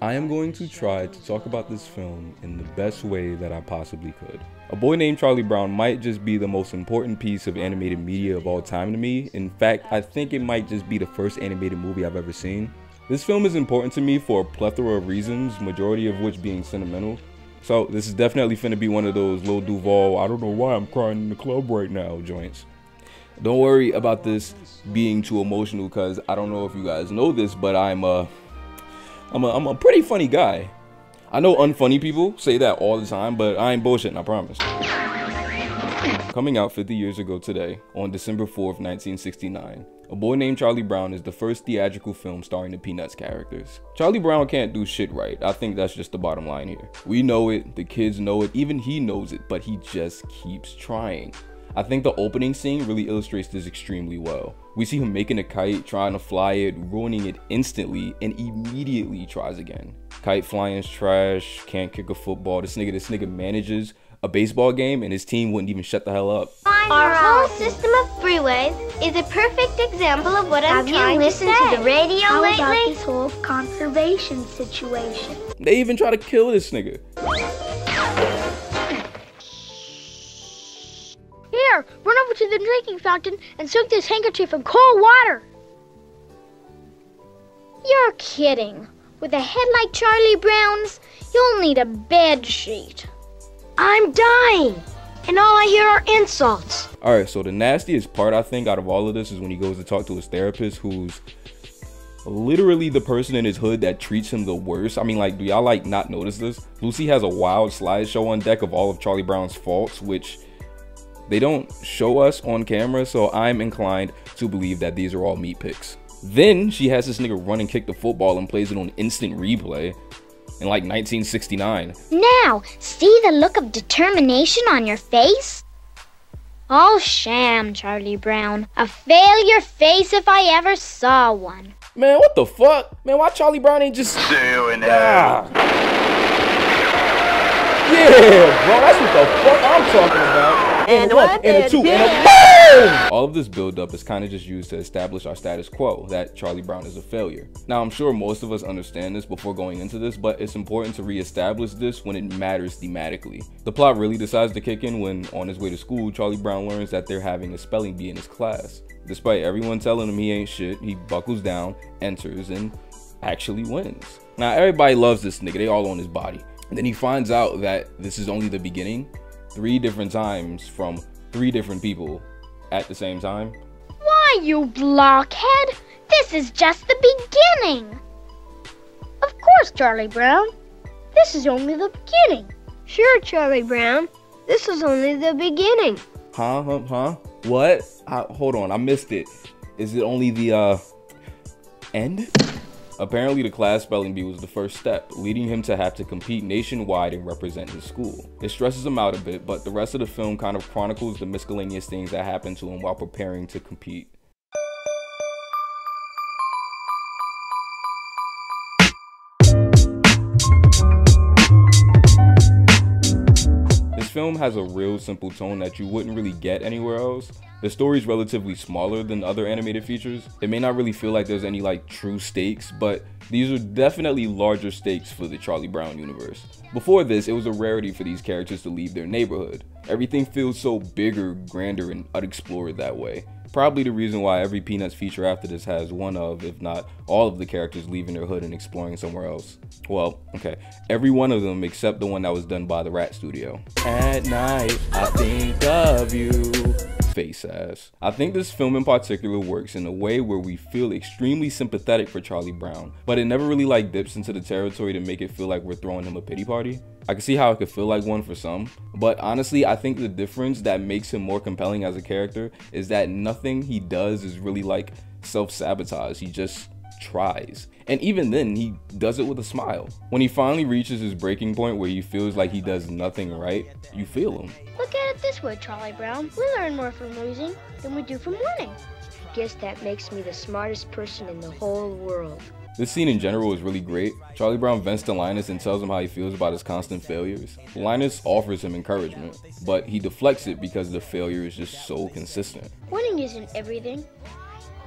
I am going to try to talk about this film in the best way that I possibly could. A Boy Named Charlie Brown might just be the most important piece of animated media of all time to me. In fact, I think it might just be the first animated movie I've ever seen. This film is important to me for a plethora of reasons, majority of which being sentimental. So this is definitely finna be one of those Lil Duval, I don't know why I'm crying in the club right now joints. Don't worry about this being too emotional, cause I don't know if you guys know this, but I'm a pretty funny guy. I know unfunny people say that all the time, but I ain't bullshitting, I promise. Coming out 50 years ago today, on December 4th, 1969, A Boy Named Charlie Brown is the first theatrical film starring the Peanuts characters. Charlie Brown can't do shit right. I think that's just the bottom line here. We know it, the kids know it, even he knows it, but he just keeps trying. I think the opening scene really illustrates this extremely well. We see him making a kite, trying to fly it, ruining it instantly, and immediately tries again. Kite flying's trash, can't kick a football. This nigga manages a baseball game and his team wouldn't even shut the hell up. Our whole system of freeways is a perfect example of what I'm trying to say. Have you listened to the radio lately? How about this whole conservation situation? They even try to kill this nigga. Here, run over to the drinking fountain and soak this handkerchief in cold water. You're kidding. With a head like Charlie Brown's, you'll need a bed sheet. I'm dying, and all I hear are insults. Alright, so the nastiest part I think out of all of this is when he goes to talk to his therapist, who's literally the person in his hood that treats him the worst. I mean, like, do y'all like not notice this? Lucy has a wild slideshow on deck of all of Charlie Brown's faults, which they don't show us on camera, so I'm inclined to believe that these are all meat picks. Then she has this nigga run and kick the football and plays it on instant replay in like 1969. Now, see the look of determination on your face? All sham, Charlie Brown. A failure face if I ever saw one. Man, what the fuck? Man, why Charlie Brown ain't just... Yeah, bro, that's what the fuck I'm talking about. And a one, and a two, and a boom! All of this build-up is kind of just used to establish our status quo, that Charlie Brown is a failure. Now, I'm sure most of us understand this before going into this, but it's important to re-establish this when it matters thematically. The plot really decides to kick in when, on his way to school, Charlie Brown learns that they're having a spelling bee in his class. Despite everyone telling him he ain't shit, he buckles down, enters, and actually wins. Now, everybody loves this nigga, they all on his body. And then he finds out that this is only the beginning. 3 different times from 3 different people at the same time. Why, you blockhead? This is just the beginning. Of course, Charlie Brown. This is only the beginning. Sure, Charlie Brown. This is only the beginning. Huh? What? Hold on, I missed it. Is it only the, end? Apparently, the class spelling bee was the first step, leading him to have to compete nationwide and represent his school. It stresses him out a bit, but the rest of the film kind of chronicles the miscellaneous things that happened to him while preparing to compete. This film has a real simple tone that you wouldn't really get anywhere else. The story's relatively smaller than other animated features. It may not really feel like there's any like true stakes, but these are definitely larger stakes for the Charlie Brown universe. Before this, it was a rarity for these characters to leave their neighborhood. Everything feels so bigger, grander, and unexplored that way. Probably the reason why every Peanuts feature after this has one of, if not all of the characters leaving their hood and exploring somewhere else. Well, okay, every one of them except the one that was done by the Rat Studio. At night, I think of you. Face ass. I think this film in particular works in a way where we feel extremely sympathetic for Charlie Brown, but it never really like dips into the territory to make it feel like we're throwing him a pity party. I can see how it could feel like one for some, but honestly, I think the difference that makes him more compelling as a character is that nothing he does is really like self-sabotage. He just tries, and even then he does it with a smile. When he finally reaches his breaking point where he feels like he does nothing right, you feel him. Look at it this way, Charlie Brown. We learn more from losing than we do from winning. Guess that makes me the smartest person in the whole world. This scene in general is really great. Charlie Brown vents to Linus and tells him how he feels about his constant failures. Linus offers him encouragement, but he deflects it because the failure is just so consistent. Winning isn't everything.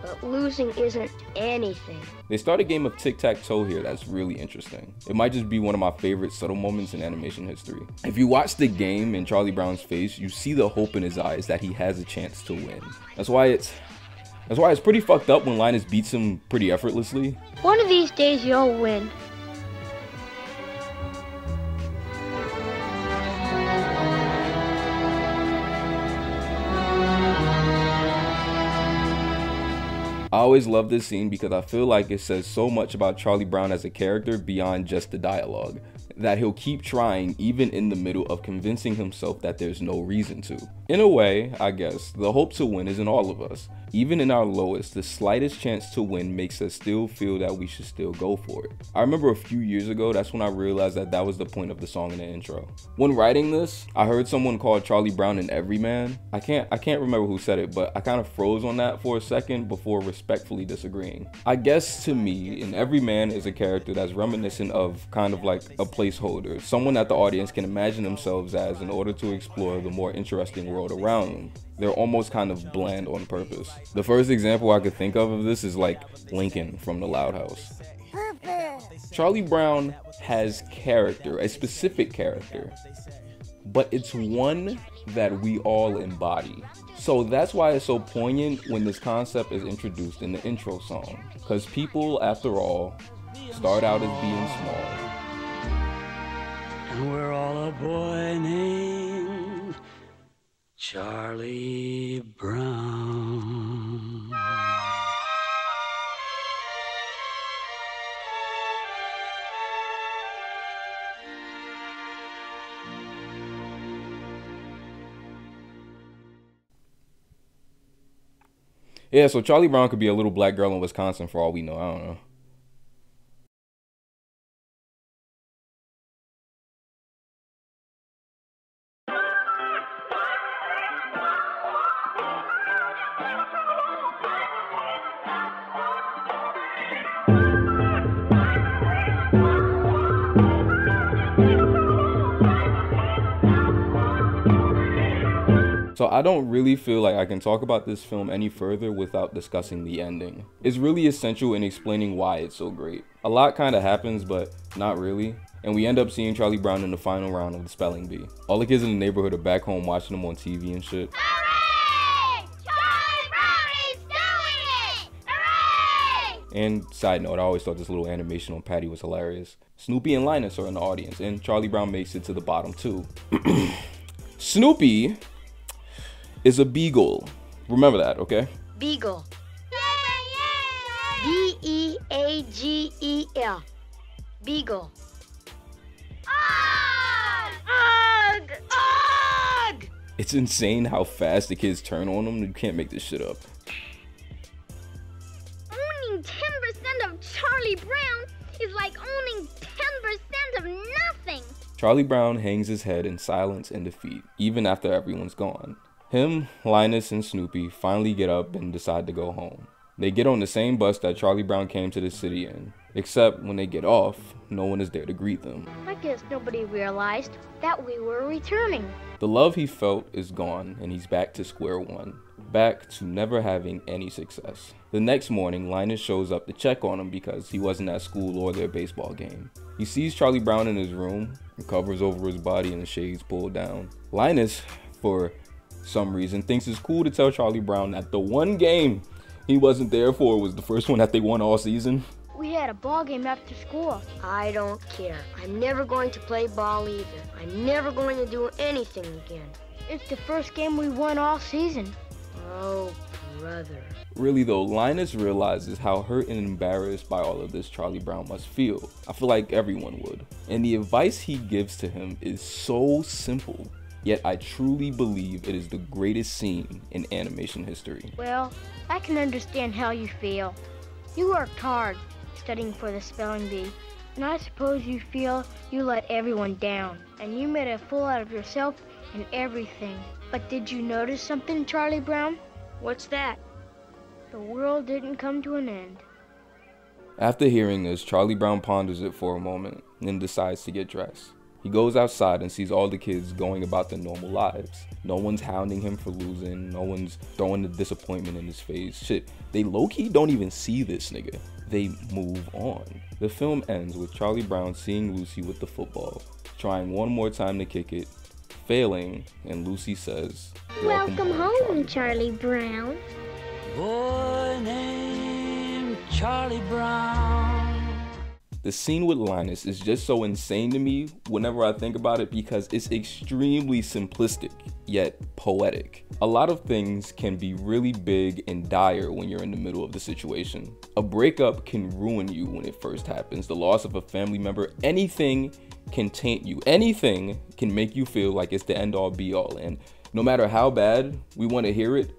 but losing isn't anything. They start a game of tic-tac-toe here that's really interesting. It might just be one of my favorite subtle moments in animation history. If you watch the game in Charlie Brown's face, you see the hope in his eyes that he has a chance to win. That's why it's pretty fucked up when Linus beats him pretty effortlessly. One of these days you'll win. I always love this scene because I feel like it says so much about Charlie Brown as a character beyond just the dialogue, that he'll keep trying even in the middle of convincing himself that there's no reason to. In a way, I guess, the hope to win is in all of us. Even in our lowest, the slightest chance to win makes us still feel that we should still go for it. I remember a few years ago, that's when I realized that that was the point of the song in the intro. When writing this, I heard someone call Charlie Brown an everyman. I can't remember who said it, but I kind of froze on that for a second before respectfully disagreeing. I guess to me, an everyman is a character that's reminiscent of kind of like a placeholder, someone that the audience can imagine themselves as in order to explore the more interesting world around them. They're almost kind of bland on purpose. The first example I could think of this is like Lincoln from The Loud House. Charlie Brown has character, a specific character, but it's one that we all embody. So that's why it's so poignant when this concept is introduced in the intro song, because people, after all, start out as being small. And we're all a boy named Charlie Brown. Yeah, so Charlie Brown could be a little black girl in Wisconsin for all we know. I don't know. So I don't really feel like I can talk about this film any further without discussing the ending. It's really essential in explaining why it's so great. A lot kind of happens, but not really. And we end up seeing Charlie Brown in the final round of the spelling bee. All the kids in the neighborhood are back home watching him on TV and shit. Hooray! Charlie Brown is doing it! Hooray! And side note, I always thought this little animation on Patty was hilarious. Snoopy and Linus are in the audience, and Charlie Brown makes it to the bottom too. Snoopy is a beagle. Remember that, okay? Beagle. Yay! B-E-A-G-E-L. Beagle. Ugh! Ugh! It's insane how fast the kids turn on him. You can't make this shit up. Owning 10% of Charlie Brown is like owning 10% of nothing. Charlie Brown hangs his head in silence and defeat, even after everyone's gone. Him, Linus, and Snoopy finally get up and decide to go home. They get on the same bus that Charlie Brown came to the city in, except when they get off, no one is there to greet them. I guess nobody realized that we were returning. The love he felt is gone, and he's back to square one, back to never having any success. The next morning, Linus shows up to check on him because he wasn't at school or their baseball game. He sees Charlie Brown in his room, recovers over his body and the shades pulled down. Linus, for some reason, thinks it's cool to tell Charlie Brown that the one game he wasn't there for was the first one that they won all season. We had a ball game after school. I don't care. I'm never going to play ball either. I'm never going to do anything again. It's the first game we won all season. Oh, brother. Really though, Linus realizes how hurt and embarrassed by all of this Charlie Brown must feel. I feel like everyone would. And the advice he gives to him is so simple, yet I truly believe it is the greatest scene in animation history. Well, I can understand how you feel. You worked hard studying for the spelling bee, and I suppose you feel you let everyone down, and you made a fool out of yourself and everything. But did you notice something, Charlie Brown? What's that? The world didn't come to an end. After hearing this, Charlie Brown ponders it for a moment and then decides to get dressed. He goes outside and sees all the kids going about their normal lives. No one's hounding him for losing. No one's throwing the disappointment in his face. Shit, they low-key don't even see this nigga. They move on. The film ends with Charlie Brown seeing Lucy with the football, trying one more time to kick it, failing, and Lucy says, Welcome home, Charlie Brown. Boy named Charlie Brown. The scene with Linus is just so insane to me whenever I think about it because it's extremely simplistic, yet poetic. A lot of things can be really big and dire when you're in the middle of the situation. A breakup can ruin you when it first happens. The loss of a family member, anything can taint you. Anything can make you feel like it's the end all be all. And no matter how bad we want to hear it,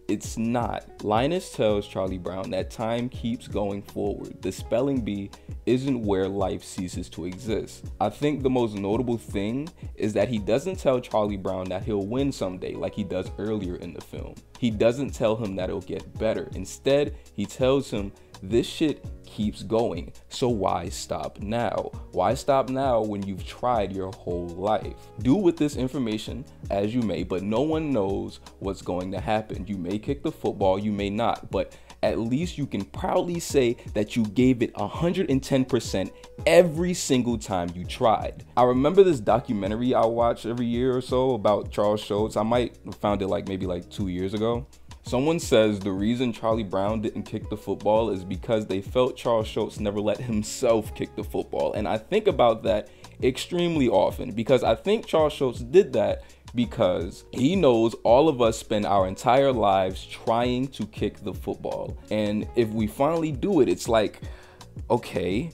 it's not. Linus tells Charlie Brown that time keeps going forward. The spelling bee isn't where life ceases to exist. I think the most notable thing is that he doesn't tell Charlie Brown that he'll win someday like he does earlier in the film. He doesn't tell him that it'll get better. Instead, he tells him this shit keeps going, so why stop now? Why stop now when you've tried your whole life? Do with this information as you may, but no one knows what's going to happen. You may kick the football, you may not, but at least you can proudly say that you gave it 110% every single time you tried. I remember this documentary I watch every year or so about Charles Schultz. I might have found it maybe 2 years ago. Someone says the reason Charlie Brown didn't kick the football is because they felt Charles Schultz never let himself kick the football. And I think about that extremely often because I think Charles Schultz did that because he knows all of us spend our entire lives trying to kick the football. And if we finally do it, it's like, okay,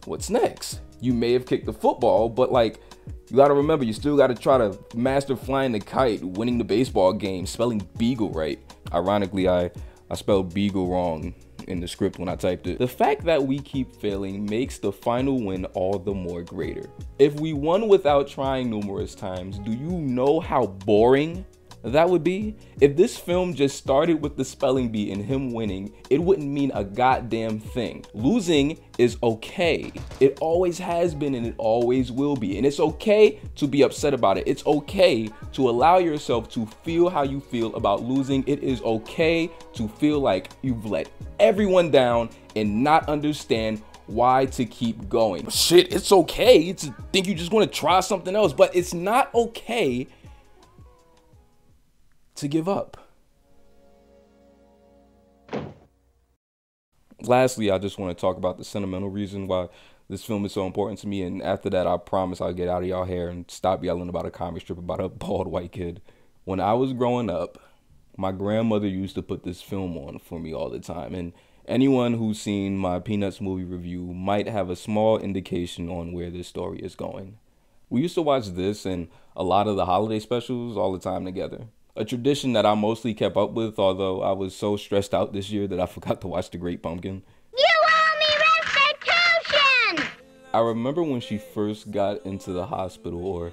what's next? You may have kicked the football, but you gotta remember, you still gotta try to master flying the kite, winning the baseball game, spelling beagle right. Ironically, I spelled beagle wrong in the script when I typed it. The fact that we keep failing makes the final win all the more greater. If we won without trying numerous times, do you know how boring that would be? If this film just started with the spelling bee and him winning, it wouldn't mean a goddamn thing. Losing is okay. It always has been and it always will be. And it's okay to be upset about it. It's okay to allow yourself to feel how you feel about losing. It is okay to feel like you've let everyone down and not understand why to keep going. Shit, it's okay to think you just want to try something else, but it's not okay to give up. Lastly, I just want to talk about the sentimental reason why this film is so important to me, and after that I promise I'll get out of y'all hair and stop yelling about a comic strip about a bald white kid. When I was growing up, my grandmother used to put this film on for me all the time, and anyone who's seen my Peanuts movie review might have a small indication on where this story is going. We used to watch this and a lot of the holiday specials all the time together. A tradition that I mostly kept up with, although I was so stressed out this year that I forgot to watch The Great Pumpkin. You owe me restitution! I remember when she first got into the hospital, or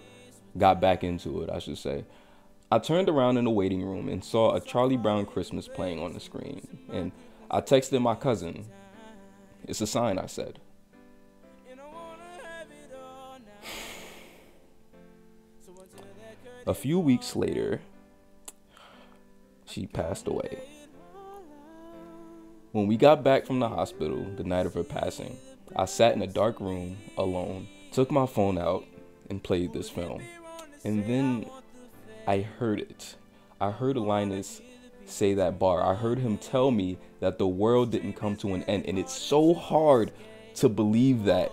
got back into it, I should say. I turned around in the waiting room and saw a Charlie Brown Christmas playing on the screen, and I texted my cousin. It's a sign, I said. A few weeks later, she passed away. When we got back from the hospital the night of her passing, I sat in a dark room alone, took my phone out, and played this film. And then I heard it. I heard Linus say that bar. I heard him tell me that the world didn't come to an end. And it's so hard to believe that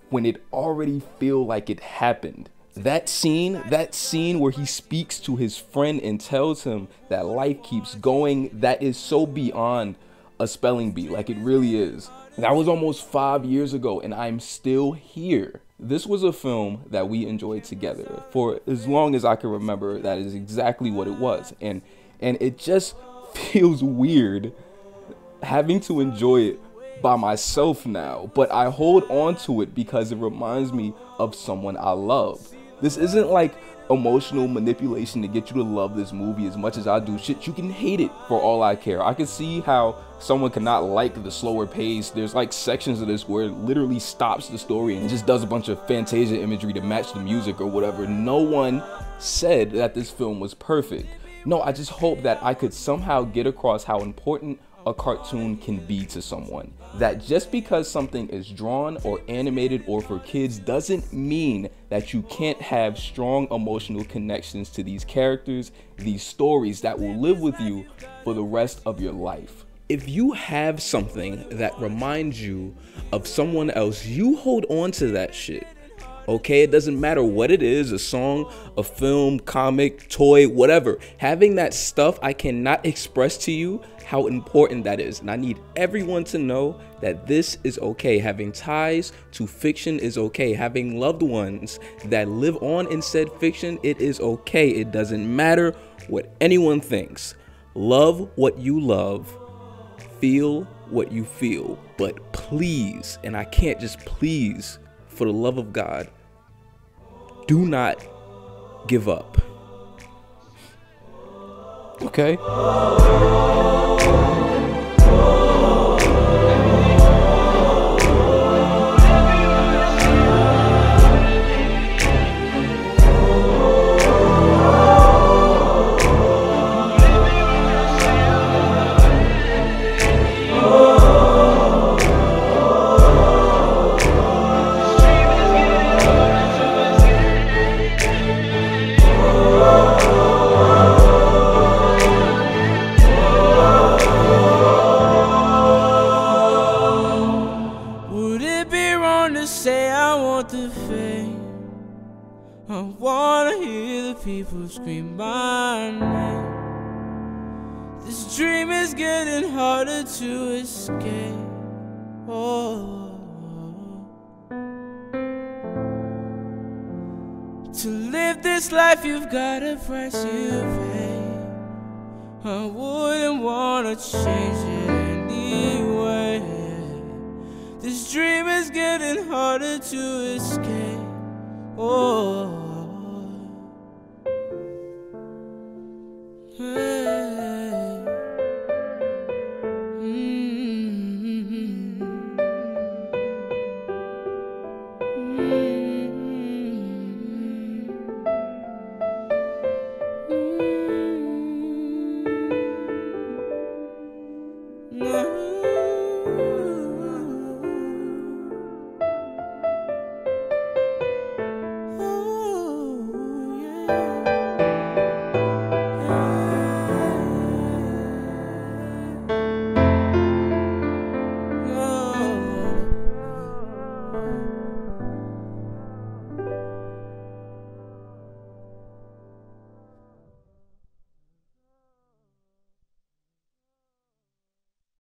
when it already feel like it happened. That scene where he speaks to his friend and tells him that life keeps going, that is so beyond a spelling bee, like it really is. That was almost 5 years ago and I'm still here. This was a film that we enjoyed together for as long as I can remember. That is exactly what it was. And it just feels weird having to enjoy it by myself now, but I hold on to it because it reminds me of someone I love. This isn't like emotional manipulation to get you to love this movie as much as I do. Shit, you can hate it for all I care. I can see how someone cannot like the slower pace. There's like sections of this where it literally stops the story and just does a bunch of Fantasia imagery to match the music or whatever. No one said that this film was perfect. No, I just hope that I could somehow get across how important a cartoon can be to someone. That just because something is drawn or animated or for kids doesn't mean that you can't have strong emotional connections to these characters, these stories that will live with you for the rest of your life. If you have something that reminds you of someone else, you hold on to that shit. Okay, it doesn't matter what it is, a song, a film, comic, toy, whatever. Having that stuff, I cannot express to you how important that is. And I need everyone to know that this is okay. Having ties to fiction is okay. Having loved ones that live on in said fiction, it is okay. It doesn't matter what anyone thinks. Love what you love. Feel what you feel. But please, and I can't just please, for the love of God, do not give up. Okay? Say I want the fame. I wanna hear the people scream my name. This dream is getting harder to escape. Oh, to live this life you've got a price you pay. I wouldn't wanna change it anyway. This dream is getting harder to escape. Oh.